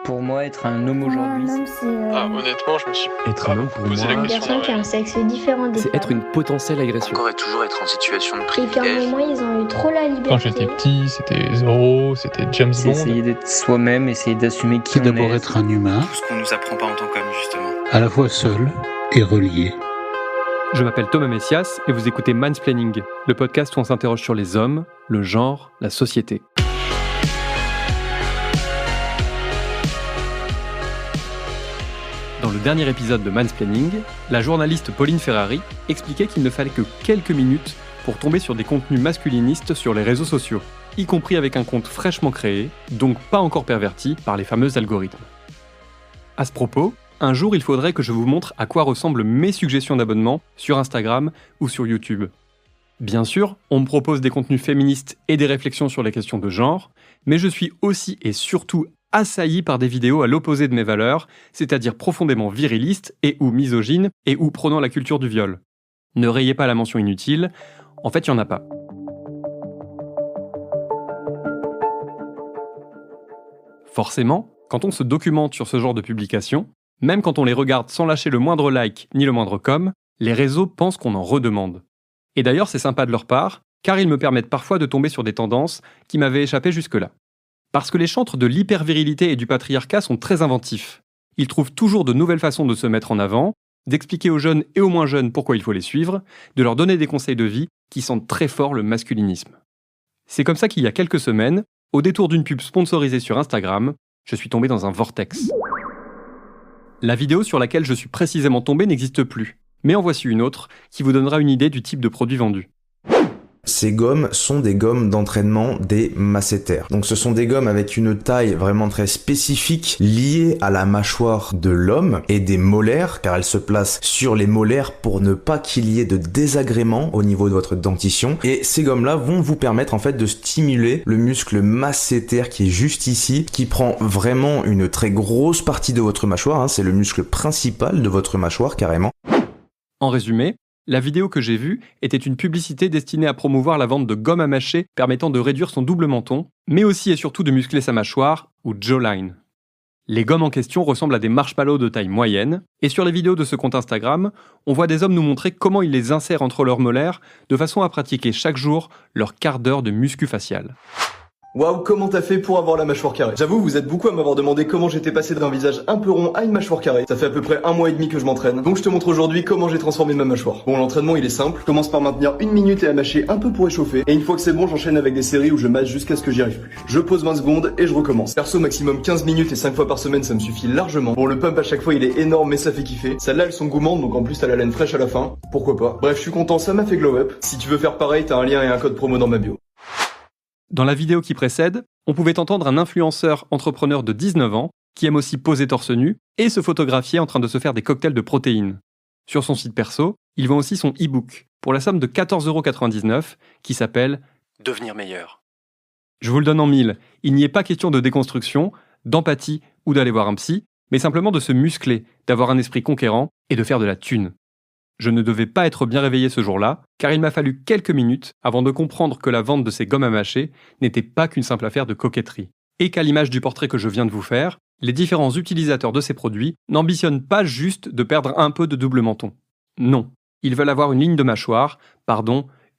pour moi être un homme aujourd'hui? Un homme, c'est honnêtement, je me suis Être un homme pour posé moi, la une question. personne qui a un sexe différent des c'est être femmes. une potentielle agression. Encore et toujours être en situation de Et qu'à un privilège. moment, ils ont eu trop la liberté. Quand j'étais petit, c'était Zorro, c'était James C'est Bond. essayer d'être soi-même, essayer d'assumer qui C'est on d'abord est. être un humain, Tout ce qu'on nous apprend pas en tant qu'homme, justement. à la fois seul et relié. Je m'appelle Thomas Messias et vous écoutez Mansplaining, le podcast où on s'interroge sur les hommes, le genre, la société. Dans le dernier épisode de Mansplaining, la journaliste Pauline Ferrari expliquait qu'il ne fallait que quelques minutes pour tomber sur des contenus masculinistes sur les réseaux sociaux, y compris avec un compte fraîchement créé, donc pas encore perverti par les fameux algorithmes. À ce propos, un jour il faudrait que je vous montre à quoi ressemblent mes suggestions d'abonnement sur Instagram ou sur YouTube. Bien sûr, on me propose des contenus féministes et des réflexions sur les questions de genre, mais je suis aussi et surtout assailli par des vidéos à l'opposé de mes valeurs, c'est-à-dire profondément virilistes et ou misogynes et ou prônant la culture du viol. Ne rayez pas la mention inutile, en fait il n'y en a pas. Forcément, quand on se documente sur ce genre de publications, même quand on les regarde sans lâcher le moindre like ni le moindre com, les réseaux pensent qu'on en redemande. Et d'ailleurs c'est sympa de leur part, car ils me permettent parfois de tomber sur des tendances qui m'avaient échappé jusque-là. Parce que les chantres de l'hypervirilité et du patriarcat sont très inventifs. Ils trouvent toujours de nouvelles façons de se mettre en avant, d'expliquer aux jeunes et aux moins jeunes pourquoi il faut les suivre, de leur donner des conseils de vie qui sentent très fort le masculinisme. C'est comme ça qu'il y a quelques semaines, au détour d'une pub sponsorisée sur Instagram, je suis tombé dans un vortex. La vidéo sur laquelle je suis précisément tombé n'existe plus, mais en voici une autre qui vous donnera une idée du type de produit vendu. Ces gommes sont des gommes d'entraînement des masséters. Donc ce sont des gommes avec une taille vraiment très spécifique liée à la mâchoire de l'homme et des molaires, car elles se placent sur les molaires pour ne pas qu'il y ait de désagrément au niveau de votre dentition. Et ces gommes-là vont vous permettre en fait de stimuler le muscle masséter qui est juste ici, qui prend vraiment une très grosse partie de votre mâchoire, c'est le muscle principal de votre mâchoire carrément. En résumé, la vidéo que j'ai vue était une publicité destinée à promouvoir la vente de gomme à mâcher permettant de réduire son double menton, mais aussi et surtout de muscler sa mâchoire, ou jawline. Les gommes en question ressemblent à des marshmallows de taille moyenne, et sur les vidéos de ce compte Instagram, on voit des hommes nous montrer comment ils les insèrent entre leurs molaires de façon à pratiquer chaque jour leur quart d'heure de muscu facial. Waouh, comment t'as fait pour avoir la mâchoire carrée? J'avoue, vous êtes beaucoup à m'avoir demandé comment j'étais passé d'un visage un peu rond à une mâchoire carrée. Ça fait à peu près 1 mois et demi que je m'entraîne. Donc je te montre aujourd'hui comment j'ai transformé ma mâchoire. Bon, l'entraînement il est simple. Je commence par maintenir 1 minute et à mâcher un peu pour échauffer. Et une fois que c'est bon, j'enchaîne avec des séries où je mâche jusqu'à ce que j'y arrive plus. Je pose 20 secondes et je recommence. Perso, maximum 15 minutes et 5 fois par semaine, ça me suffit largement. Bon, le pump à chaque fois il est énorme mais ça fait kiffer. Celles-là elles sont gourmandes donc en plus t'as la laine fraîche à la fin. Pourquoi pas. Bref, je suis content, ça m'a fait glow up. Si tu veux faire pareil, t'as un lien et un code promo dans ma bio. Dans la vidéo qui précède, on pouvait entendre un influenceur entrepreneur de 19 ans qui aime aussi poser torse nu et se photographier en train de se faire des cocktails de protéines. Sur son site perso, il vend aussi son e-book pour la somme de 14,99 € qui s'appelle « Devenir meilleur ». Je vous le donne en mille, il n'y est pas question de déconstruction, d'empathie ou d'aller voir un psy, mais simplement de se muscler, d'avoir un esprit conquérant et de faire de la thune. Je ne devais pas être bien réveillé ce jour-là, car il m'a fallu quelques minutes avant de comprendre que la vente de ces gommes à mâcher n'était pas qu'une simple affaire de coquetterie. Et qu'à l'image du portrait que je viens de vous faire, les différents utilisateurs de ces produits n'ambitionnent pas juste de perdre un peu de double menton. Non, ils veulent avoir une ligne de mâchoire,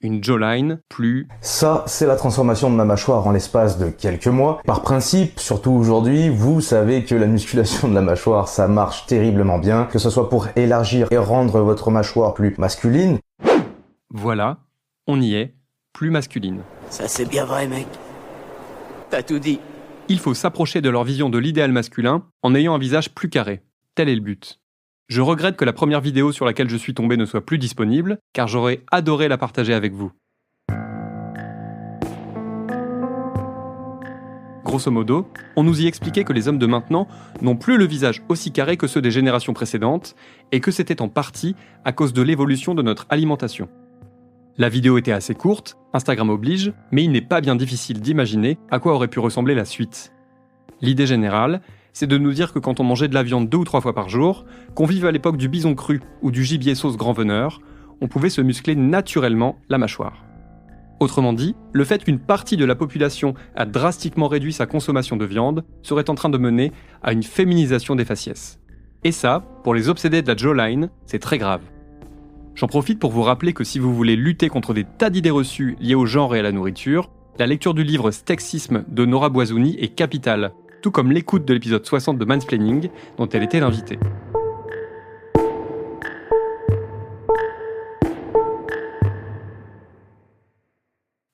une jawline plus... Ça, c'est la transformation de ma mâchoire en l'espace de quelques mois. Par principe, surtout aujourd'hui, vous savez que la musculation de la mâchoire, ça marche terriblement bien, que ce soit pour élargir et rendre votre mâchoire plus masculine. Voilà, on y est, plus masculine. Ça c'est bien vrai, mec. T'as tout dit. Il faut s'approcher de leur vision de l'idéal masculin en ayant un visage plus carré. Tel est le but. Je regrette que la première vidéo sur laquelle je suis tombé ne soit plus disponible, car j'aurais adoré la partager avec vous. Grosso modo, on nous y expliquait que les hommes de maintenant n'ont plus le visage aussi carré que ceux des générations précédentes, et que c'était en partie à cause de l'évolution de notre alimentation. La vidéo était assez courte, Instagram oblige, mais il n'est pas bien difficile d'imaginer à quoi aurait pu ressembler la suite. L'idée générale, c'est de nous dire que quand on mangeait de la viande 2 ou 3 fois par jour, qu'on vive à l'époque du bison cru ou du gibier sauce grand veneur, on pouvait se muscler naturellement la mâchoire. Autrement dit, le fait qu'une partie de la population a drastiquement réduit sa consommation de viande serait en train de mener à une féminisation des faciès. Et ça, pour les obsédés de la jawline, c'est très grave. J'en profite pour vous rappeler que si vous voulez lutter contre des tas d'idées reçues liées au genre et à la nourriture, la lecture du livre Stexisme de Nora Boisouni est capitale, tout comme l'écoute de l'épisode 60 de Mansplaining, dont elle était l'invitée.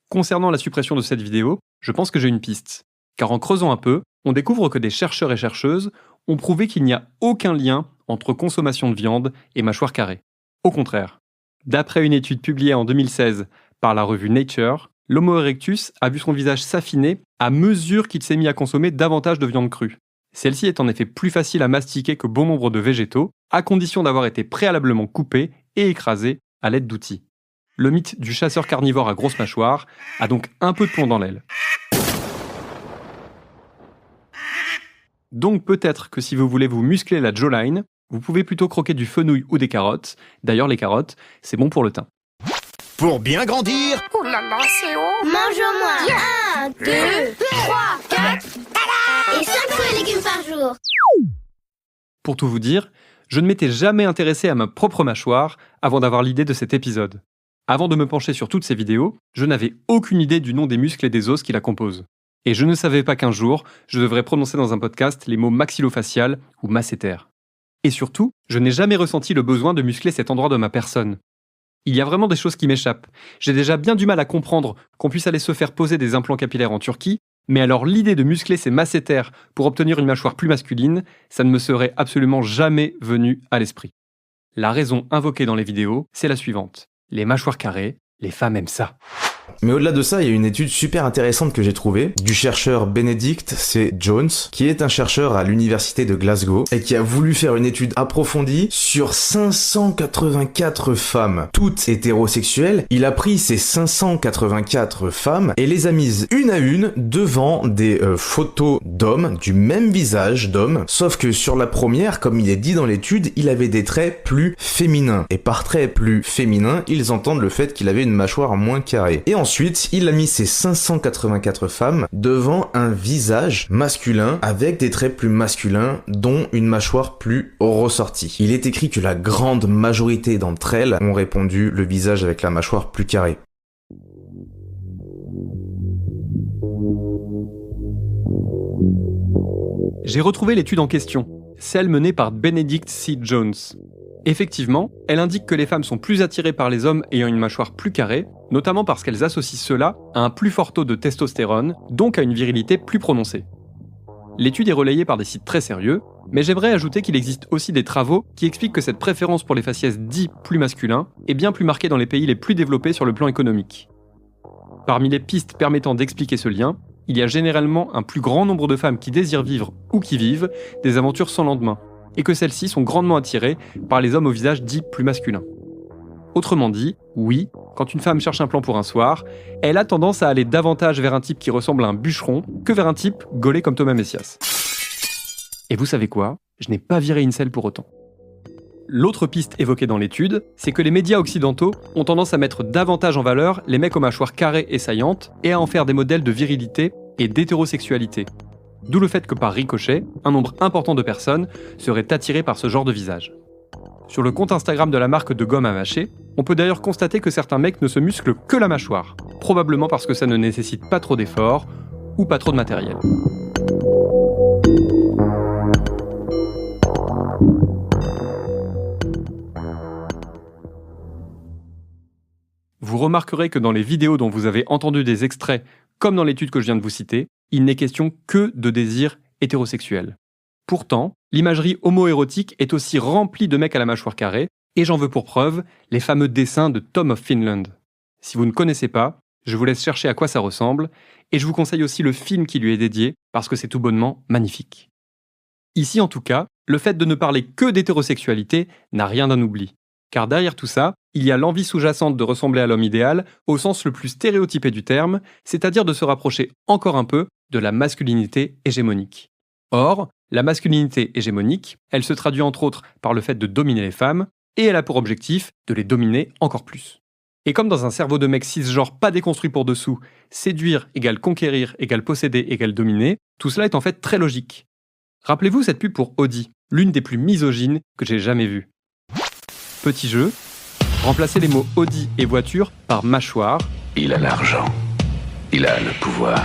Concernant la suppression de cette vidéo, je pense que j'ai une piste. Car en creusant un peu, on découvre que des chercheurs et chercheuses ont prouvé qu'il n'y a aucun lien entre consommation de viande et mâchoire carrée. Au contraire, d'après une étude publiée en 2016 par la revue Nature, l'Homo erectus a vu son visage s'affiner à mesure qu'il s'est mis à consommer davantage de viande crue. Celle-ci est en effet plus facile à mastiquer que bon nombre de végétaux, à condition d'avoir été préalablement coupée et écrasée à l'aide d'outils. Le mythe du chasseur carnivore à grosse mâchoire a donc un peu de plomb dans l'aile. Donc peut-être que si vous voulez vous muscler la jawline, vous pouvez plutôt croquer du fenouil ou des carottes. D'ailleurs, les carottes, c'est bon pour le teint. Pour bien grandir, Oh là là, c'est haut. Mange au moins 1, 2, 3, 4 et 5 fruits et légumes par jour. Pour tout vous dire, je ne m'étais jamais intéressé à ma propre mâchoire avant d'avoir l'idée de cet épisode. Avant de me pencher sur toutes ces vidéos, je n'avais aucune idée du nom des muscles et des os qui la composent. Et je ne savais pas qu'un jour, je devrais prononcer dans un podcast les mots maxillofacial ou masséter. Et surtout, je n'ai jamais ressenti le besoin de muscler cet endroit de ma personne. Il y a vraiment des choses qui m'échappent. J'ai déjà bien du mal à comprendre qu'on puisse aller se faire poser des implants capillaires en Turquie, mais alors l'idée de muscler ces masséter pour obtenir une mâchoire plus masculine, ça ne me serait absolument jamais venu à l'esprit. La raison invoquée dans les vidéos, c'est la suivante. Les mâchoires carrées, les femmes aiment ça. Mais au-delà de ça, il y a une étude super intéressante que j'ai trouvée du chercheur Benedict C. Jones, qui est un chercheur à l'université de Glasgow et qui a voulu faire une étude approfondie sur 584 femmes, toutes hétérosexuelles. Il a pris ces 584 femmes et les a mises une à une devant des photos d'hommes, du même visage d'hommes, sauf que sur la première, comme il est dit dans l'étude, il avait des traits plus féminins. Et par traits plus féminins, ils entendent le fait qu'il avait une mâchoire moins carrée. Et ensuite, il a mis ces 584 femmes devant un visage masculin avec des traits plus masculins, dont une mâchoire plus ressortie. Il est écrit que la grande majorité d'entre elles ont répondu le visage avec la mâchoire plus carrée. J'ai retrouvé l'étude en question, celle menée par Benedict C. Jones. Effectivement, elle indique que les femmes sont plus attirées par les hommes ayant une mâchoire plus carrée, notamment parce qu'elles associent cela à un plus fort taux de testostérone, donc à une virilité plus prononcée. L'étude est relayée par des sites très sérieux, mais j'aimerais ajouter qu'il existe aussi des travaux qui expliquent que cette préférence pour les faciès dits plus masculins est bien plus marquée dans les pays les plus développés sur le plan économique. Parmi les pistes permettant d'expliquer ce lien, il y a généralement un plus grand nombre de femmes qui désirent vivre ou qui vivent des aventures sans lendemain, et que celles-ci sont grandement attirées par les hommes au visage dit plus masculin. Autrement dit, oui, quand une femme cherche un plan pour un soir, elle a tendance à aller davantage vers un type qui ressemble à un bûcheron que vers un type gaulé comme Thomas Messias. Et vous savez quoi ? Je n'ai pas viré incel pour autant. L'autre piste évoquée dans l'étude, c'est que les médias occidentaux ont tendance à mettre davantage en valeur les mecs aux mâchoires carrées et saillantes et à en faire des modèles de virilité et d'hétérosexualité. D'où le fait que par ricochet, un nombre important de personnes seraient attirées par ce genre de visage. Sur le compte Instagram de la marque de gomme à mâcher, on peut d'ailleurs constater que certains mecs ne se musclent que la mâchoire, probablement parce que ça ne nécessite pas trop d'efforts ou pas trop de matériel. Vous remarquerez que dans les vidéos dont vous avez entendu des extraits, comme dans l'étude que je viens de vous citer, il n'est question que de désir hétérosexuel. Pourtant, l'imagerie homo-érotique est aussi remplie de mecs à la mâchoire carrée, et j'en veux pour preuve les fameux dessins de Tom of Finland. Si vous ne connaissez pas, je vous laisse chercher à quoi ça ressemble, et je vous conseille aussi le film qui lui est dédié, parce que c'est tout bonnement magnifique. Ici en tout cas, le fait de ne parler que d'hétérosexualité n'a rien d'un oubli. Car derrière tout ça, il y a l'envie sous-jacente de ressembler à l'homme idéal, au sens le plus stéréotypé du terme, c'est-à-dire de se rapprocher encore un peu de la masculinité hégémonique. Or, la masculinité hégémonique, elle se traduit entre autres par le fait de dominer les femmes, et elle a pour objectif de les dominer encore plus. Et comme dans un cerveau de mec cisgenre pas déconstruit pour dessous, séduire égale conquérir égale posséder égale dominer, tout cela est en fait très logique. Rappelez-vous cette pub pour Audi, l'une des plus misogynes que j'ai jamais vues. Petit jeu, remplacez les mots Audi et voiture par mâchoire. Il a l'argent, il a le pouvoir,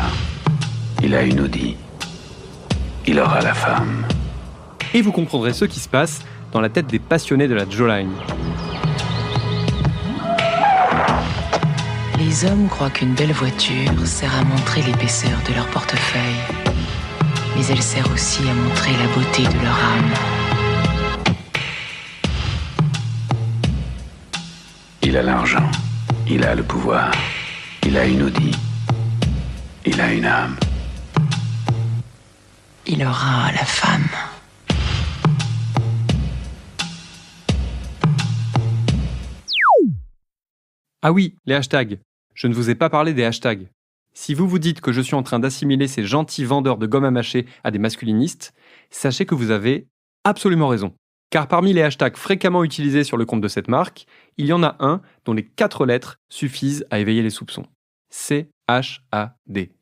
il a une Audi, il aura la femme. Et vous comprendrez ce qui se passe dans la tête des passionnés de la jawline. Les hommes croient qu'une belle voiture sert à montrer l'épaisseur de leur portefeuille, mais elle sert aussi à montrer la beauté de leur âme. Il a l'argent, il a le pouvoir, il a une Audi, il a une âme. Il aura la femme. Ah oui, les hashtags. Je ne vous ai pas parlé des hashtags. Si vous vous dites que je suis en train d'assimiler ces gentils vendeurs de gomme à mâcher à des masculinistes, sachez que vous avez absolument raison. Car parmi les hashtags fréquemment utilisés sur le compte de cette marque, il y en a un dont les 4 lettres suffisent à éveiller les soupçons. C-H-A-D.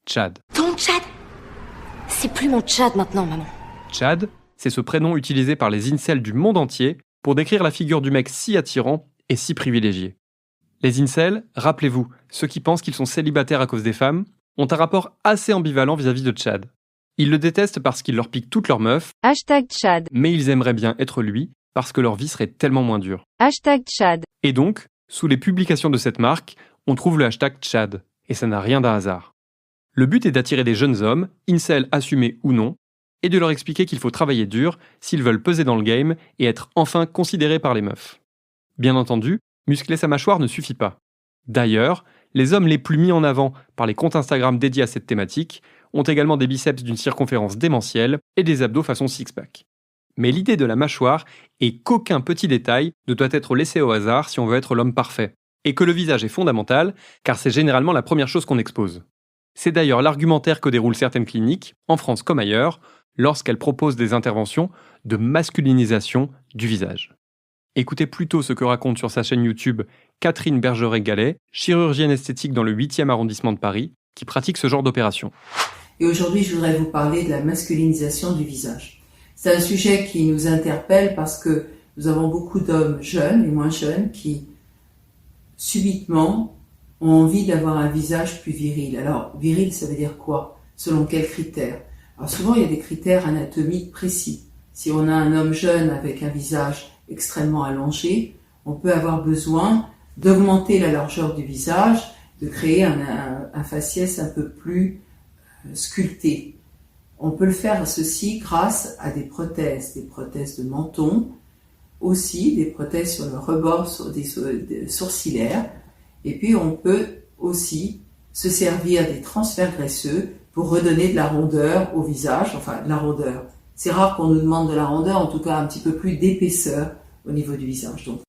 Chad. Ton Chad? C'est plus mon Chad maintenant, maman. Chad, c'est ce prénom utilisé par les incels du monde entier pour décrire la figure du mec si attirant et si privilégié. Les incels, rappelez-vous, ceux qui pensent qu'ils sont célibataires à cause des femmes, ont un rapport assez ambivalent vis-à-vis de Chad. Ils le détestent parce qu'il leur pique toutes leurs meufs, #Chad. Mais ils aimeraient bien être lui parce que leur vie serait tellement moins dure. #Chad. Et donc, sous les publications de cette marque, on trouve le hashtag Chad, et ça n'a rien d'un hasard. Le but est d'attirer des jeunes hommes, incels assumés ou non, et de leur expliquer qu'il faut travailler dur s'ils veulent peser dans le game et être enfin considérés par les meufs. Bien entendu, muscler sa mâchoire ne suffit pas. D'ailleurs, les hommes les plus mis en avant par les comptes Instagram dédiés à cette thématique ont également des biceps d'une circonférence démentielle et des abdos façon six-pack. Mais l'idée de la mâchoire est qu'aucun petit détail ne doit être laissé au hasard si on veut être l'homme parfait, et que le visage est fondamental, car c'est généralement la première chose qu'on expose. C'est d'ailleurs l'argumentaire que déroulent certaines cliniques, en France comme ailleurs, lorsqu'elles proposent des interventions de masculinisation du visage. Écoutez plutôt ce que raconte sur sa chaîne YouTube Catherine Bergeret-Gallet, chirurgienne esthétique dans le 8e arrondissement de Paris, qui pratique ce genre d'opération. Et aujourd'hui, je voudrais vous parler de la masculinisation du visage. C'est un sujet qui nous interpelle parce que nous avons beaucoup d'hommes jeunes et moins jeunes qui, subitement, ont envie d'avoir un visage plus viril. Alors, viril, ça veut dire quoi? Selon quels critères? Alors souvent, il y a des critères anatomiques précis. Si on a un homme jeune avec un visage extrêmement allongé, on peut avoir besoin d'augmenter la largeur du visage, de créer un faciès un peu plus sculpté. On peut le faire ceci grâce à des prothèses de menton, aussi des prothèses sur le rebord des sourcilières, et puis on peut aussi se servir des transferts graisseux pour redonner de la rondeur au visage, enfin de la rondeur. C'est rare qu'on nous demande de la rondeur, en tout cas un petit peu plus d'épaisseur au niveau du visage. Donc.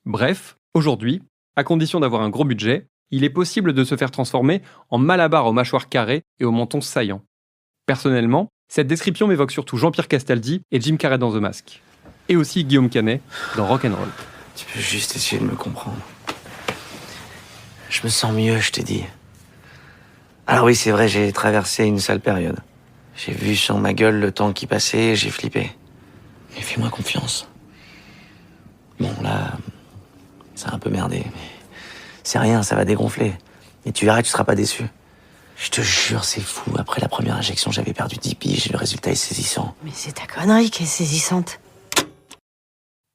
Bref, aujourd'hui, à condition d'avoir un gros budget, il est possible de se faire transformer en Malabar aux mâchoires carrées et au menton saillant. Personnellement, cette description m'évoque surtout Jean-Pierre Castaldi et Jim Carrey dans The Mask. Et aussi Guillaume Canet dans Rock'n'Roll. Tu peux juste essayer de me comprendre. Je me sens mieux, je te dis. Alors oui, c'est vrai, j'ai traversé une sale période. J'ai vu sur ma gueule le temps qui passait et j'ai flippé. Mais fais-moi confiance. Bon, là, ça a un peu merdé, mais c'est rien, ça va dégonfler. Et tu verras, tu seras pas déçu. Je te jure, c'est fou. Après la première injection, j'avais perdu 10 piges et le résultat est saisissant. Mais c'est ta connerie qui est saisissante.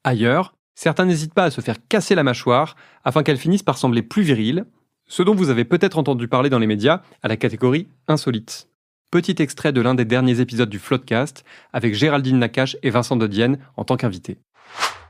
Ailleurs, certains n'hésitent pas à se faire casser la mâchoire afin qu'elle finisse par sembler plus virile, ce dont vous avez peut-être entendu parler dans les médias à la catégorie insolite. Petit extrait de l'un des derniers épisodes du Floodcast avec Géraldine Nakache et Vincent de Dienne en tant qu'invités.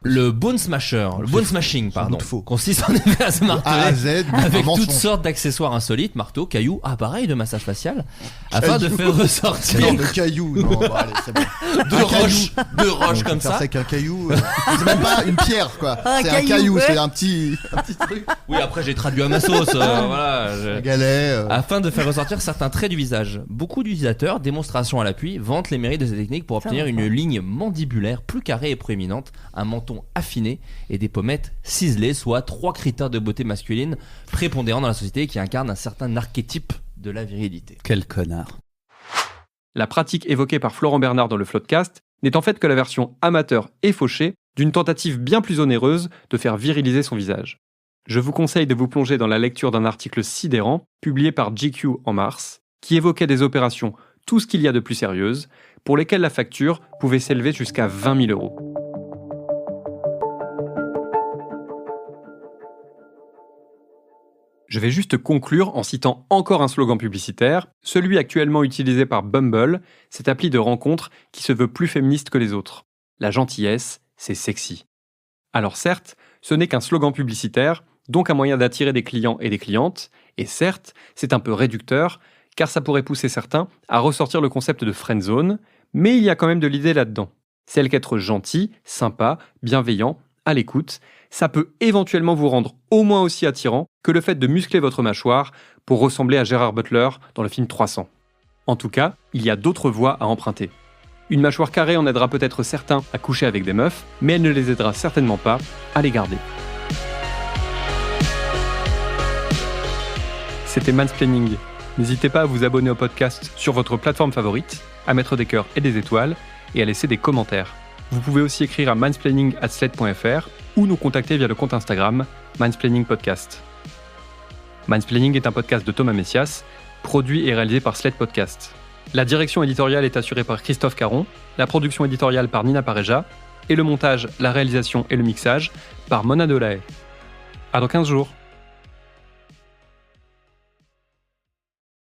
Le bone smasher, le bone smashing, pardon, consiste en effet à se marteler avec toutes sortes d'accessoires insolites, marteaux, cailloux, appareils de massage facial, afin de faire ressortir. Non, de cailloux, non, bon, allez, c'est bon. De roches comme ça. C'est qu'un caillou, c'est même pas une pierre, quoi. C'est un caillou, ouais. C'est un petit truc. Oui, après j'ai traduit à ma sauce, voilà. Galet. Afin de faire ressortir certains traits du visage. Beaucoup d'utilisateurs, démonstrations à l'appui, vantent les mérites de cette technique pour obtenir une ligne mandibulaire plus carrée et proéminente, un menton menton affiné et des pommettes ciselées, soit 3 critères de beauté masculine prépondérants dans la société qui incarnent un certain archétype de la virilité. Quel connard. La pratique évoquée par Florent Bernard dans le Floodcast n'est en fait que la version amateur et fauchée d'une tentative bien plus onéreuse de faire viriliser son visage. Je vous conseille de vous plonger dans la lecture d'un article sidérant publié par GQ en mars, qui évoquait des opérations tout ce qu'il y a de plus sérieuses, pour lesquelles la facture pouvait s'élever jusqu'à 20 000 €. Je vais juste conclure en citant encore un slogan publicitaire, celui actuellement utilisé par Bumble, cette appli de rencontre qui se veut plus féministe que les autres. La gentillesse, c'est sexy. Alors certes, ce n'est qu'un slogan publicitaire, donc un moyen d'attirer des clients et des clientes, et certes, c'est un peu réducteur, car ça pourrait pousser certains à ressortir le concept de friendzone, mais il y a quand même de l'idée là-dedans. Celle qu'être gentil, sympa, bienveillant, à l'écoute, ça peut éventuellement vous rendre au moins aussi attirant que le fait de muscler votre mâchoire pour ressembler à Gerard Butler dans le film 300. En tout cas, il y a d'autres voies à emprunter. Une mâchoire carrée en aidera peut-être certains à coucher avec des meufs, mais elle ne les aidera certainement pas à les garder. C'était Mansplaining. N'hésitez pas à vous abonner au podcast sur votre plateforme favorite, à mettre des cœurs et des étoiles, et à laisser des commentaires. Vous pouvez aussi écrire à mansplaining@slate.fr ou nous contacter via le compte Instagram Mansplaining Podcast. Mansplaining est un podcast de Thomas Messias, produit et réalisé par Slate Podcast. La direction éditoriale est assurée par Christophe Caron, la production éditoriale par Nina Pareja, et le montage, la réalisation et le mixage par Mona Delahaye. À dans 15 jours.